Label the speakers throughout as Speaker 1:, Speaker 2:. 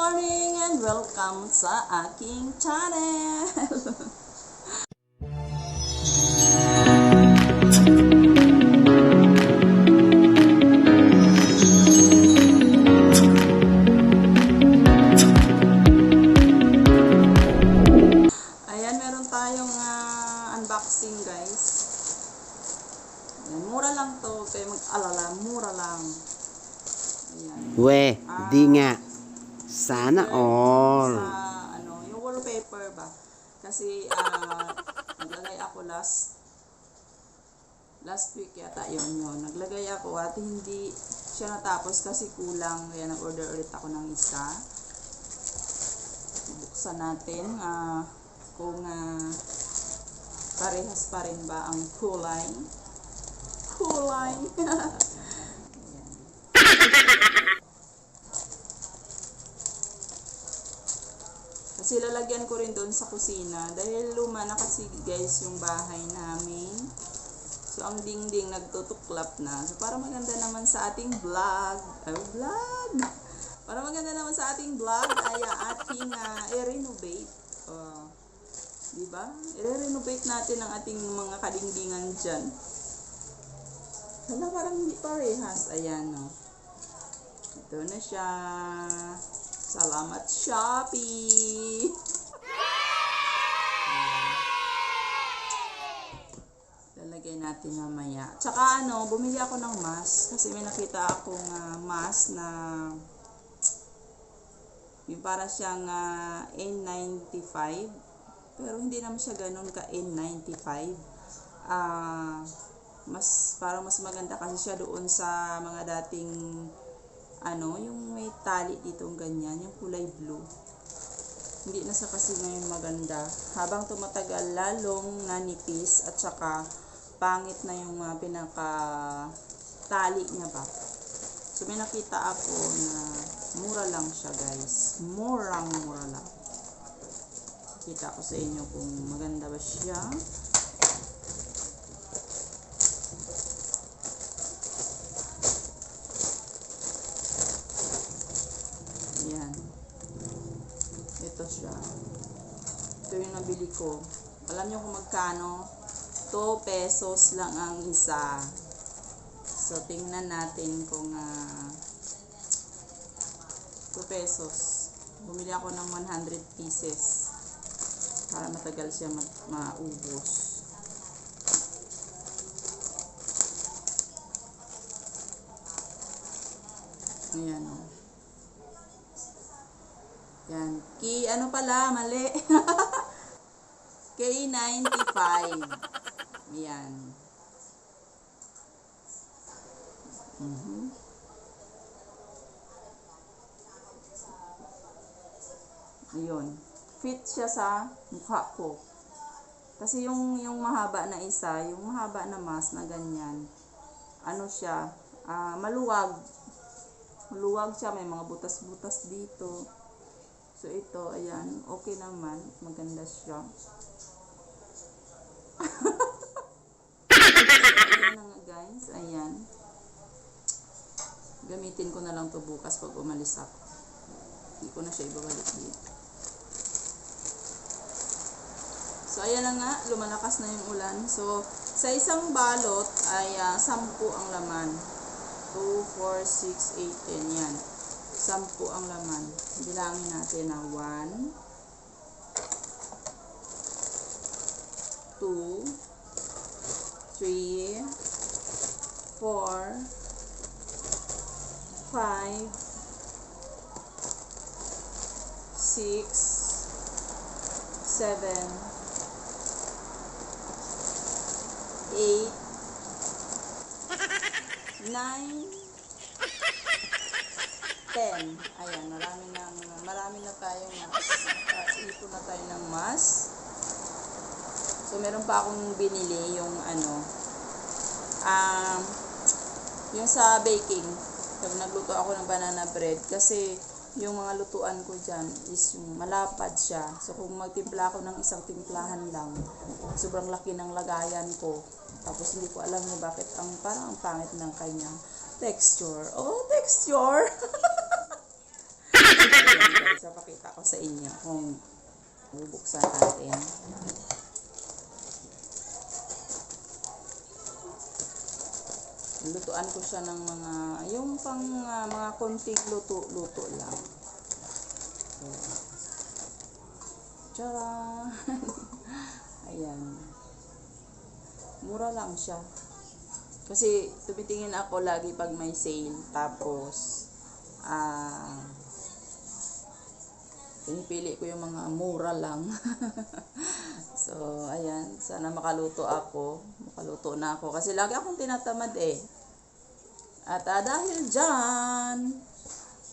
Speaker 1: morning and welcome sa aking channel! Ayan, meron tayong unboxing guys. Ayan, mura lang to, kayo mag-alala, mura lang. Ayan.
Speaker 2: Weh, di nga. Sana all.
Speaker 1: Sa, yung wallpaper ba? Kasi, naglagay ako last week yata yun. Naglagay ako at hindi siya natapos kasi kulang. Kaya nag-order ulit ako ng isa. Buksan natin kung parehas pa rin ba ang kulay. Kasi lalagyan ko rin doon sa kusina dahil luma na kasi guys yung bahay namin. So ang dingding nagtutuklap na. So para maganda naman sa ating vlog. Para maganda naman sa ating vlog ay ating i-renovate. Diba? I-renovate natin ang ating mga kadingdingan dyan. Hala, parang hindi parehas. Ayan, no. Ito na siya. Salamat, Shopee! Lalagay natin mamaya. Tsaka bumili ako ng mask. Kasi may nakita akong mask na yung para siyang N95. Pero hindi naman siya ganun ka N95. Parang mas maganda kasi siya doon sa mga dating yung may tali dito ganyan, yung kulay blue. Hindi na sa kasi ngayon maganda. Habang tumatagal, lalong nanipis at saka pangit na yung pinaka tali niya ba. So may nakita ako na mura lang siya guys. Mura lang. Kita ko sa inyo kung maganda ba siya. Ayan. Ito siya. Ito yung nabili ko. Alam nyo kung magkano? 2 pesos lang ang isa. So, tingnan natin kung 2 pesos. Bumili ako ng 100 pieces para matagal siya maubos. Ayan o. Yan. Pala, mali. K95. Yan. Ayun. Fit siya sa mukha ko. Kasi yung mahaba na isa, yung mahaba na mask na ganyan, siya, maluwag. Maluwag siya, may mga butas-butas dito. So ito, ayan, okay naman, maganda siya. Ayan na nga guys, ayan. Gamitin ko na lang to bukas pag umalis ako. Hindi ko na siya ibabalik dito. So ayan na nga, lumalakas na yung ulan. So sa isang balot ay 10 ang laman. 2, 4, 6, 8, 10 yan. 10 ang laman. Bilangin natin na 1, 2, 3, 4, 5, 6, 7, 8, 9, 10. Ayan, marami na tayong mask. Ipon na tayo ng mask. So, meron pa akong binili yung yung sa baking. So, nagluto ako ng banana bread kasi yung mga lutuan ko dyan is yung malapad siya. So, kung magtimpla ako ng isang timplahan lang, sobrang laki ng lagayan ko. Tapos, hindi ko alam na bakit parang ang pangit ng kanyang texture. Oh, texture! Ayan, guys. So, ko sa inyo kung bubuksan natin. Lutuan ko siya ng mga, yung pang mga konting luto lang. So, tcharan! Ayan. Mura lang siya. Kasi tumitingin ako lagi pag may sale. Tapos, pinipili ko yung mga mura lang. So, ayan. Sana makaluto ako. Makaluto na ako. Kasi lagi akong tinatamad eh. At dahil dyan,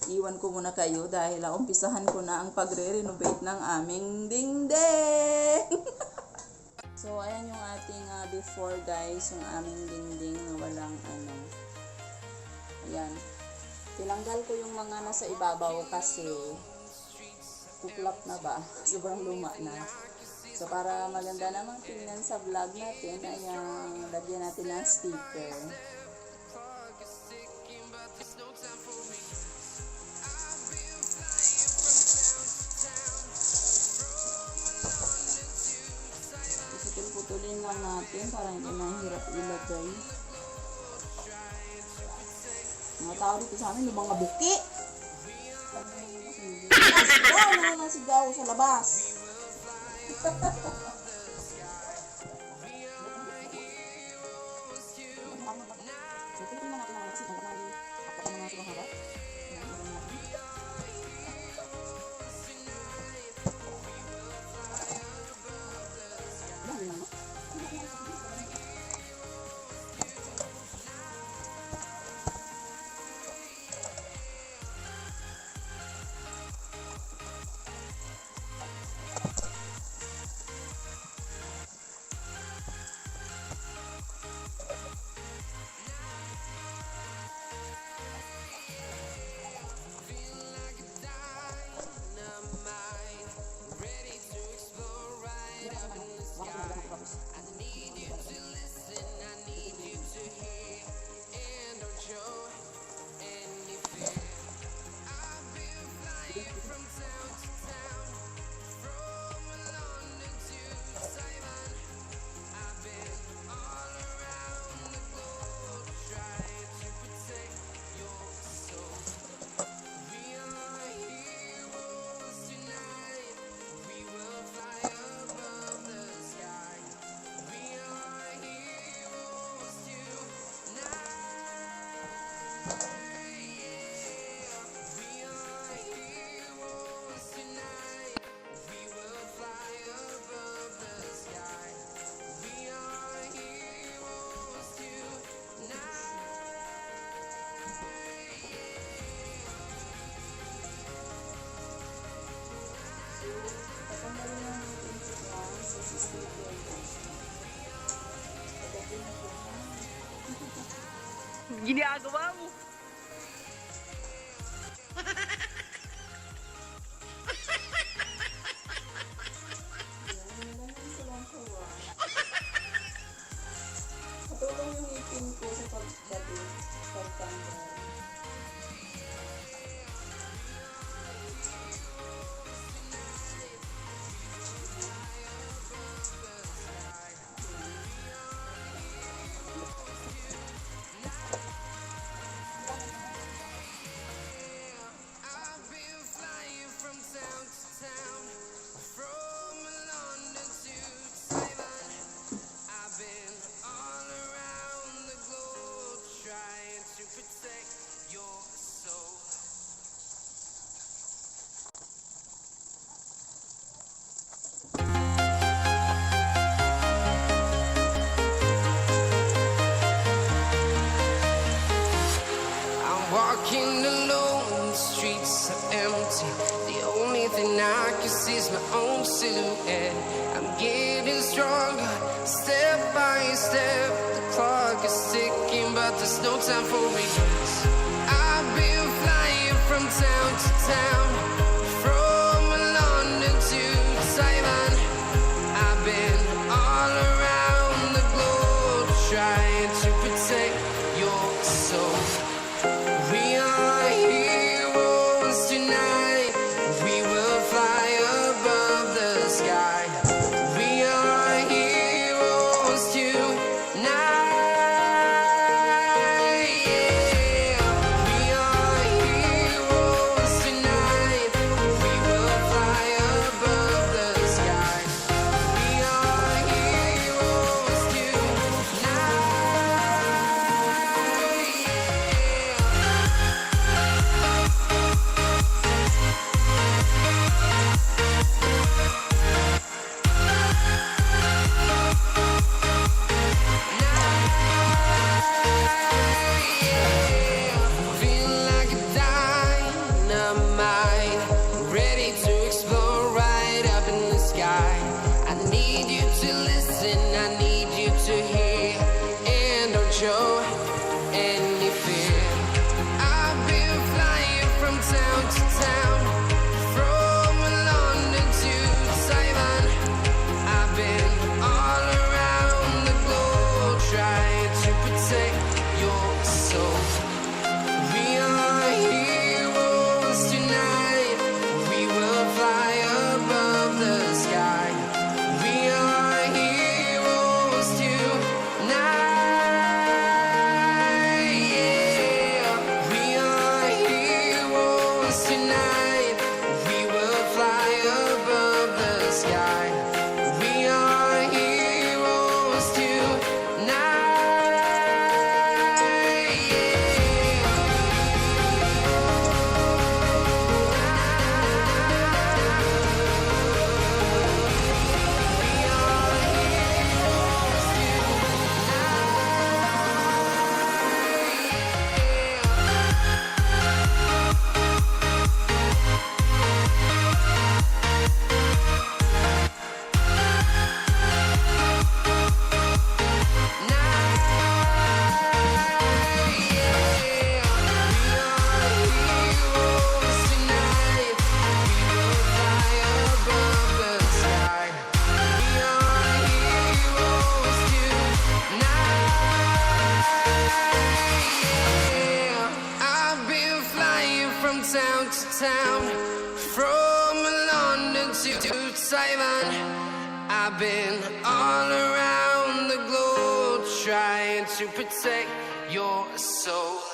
Speaker 1: iwan ko muna kayo dahil umpisahan ko na ang pagre-renovate ng aming dingding. So, ayan yung ating before guys. Yung aming dingding na walang ano. Ayan. Tinanggal ko yung mga nasa ibabaw kasi tuklap na ba? Sobrang luma na. So, para maganda namang tingnan sa vlog natin, ayan, lagyan natin ng sticker. Putulin lang natin para hindi mahirap ilagay. Mga tao dito sa amin, yung mga buki. Sigaw na naman sigaw sa labas.
Speaker 3: Ginagawa mo.
Speaker 1: Patulong yung ipin ko sa pagdating, pagtanggal.
Speaker 3: Walking alone, the streets are empty. The only thing I can see is my own silhouette. I'm getting stronger, step by step. The clock is ticking, but there's no time for me. I've been flying from town to town, from London to Taiwan. I've been all around the globe, trying to protect your soul. We are heroes tonight. We will fly From London to Taiwan, I've been all around the globe trying to protect your soul.